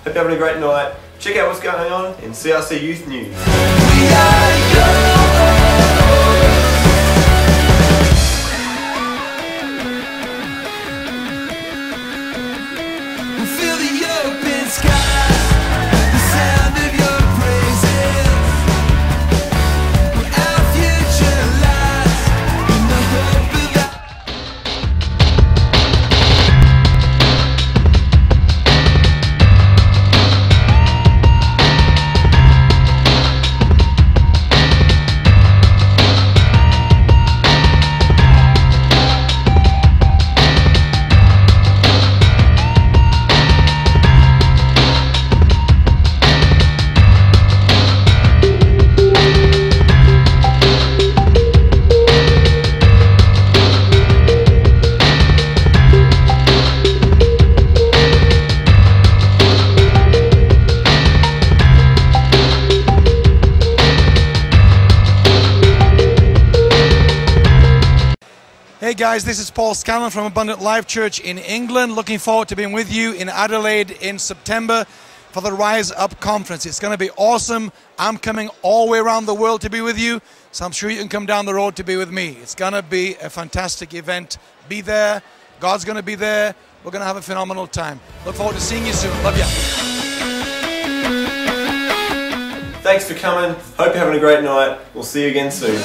Hope you're having a great night. Check out what's going on in CRC Youth News. Hey guys, this is Paul Scanlon from Abundant Life Church in England. Looking forward to being with you in Adelaide in September for the Rise Up Conference. It's going to be awesome. I'm coming all the way around the world to be with you, so I'm sure you can come down the road to be with me. It's going to be a fantastic event. Be there. God's going to be there. We're going to have a phenomenal time. Look forward to seeing you soon. Love you. Thanks for coming. Hope you're having a great night. We'll see you again soon.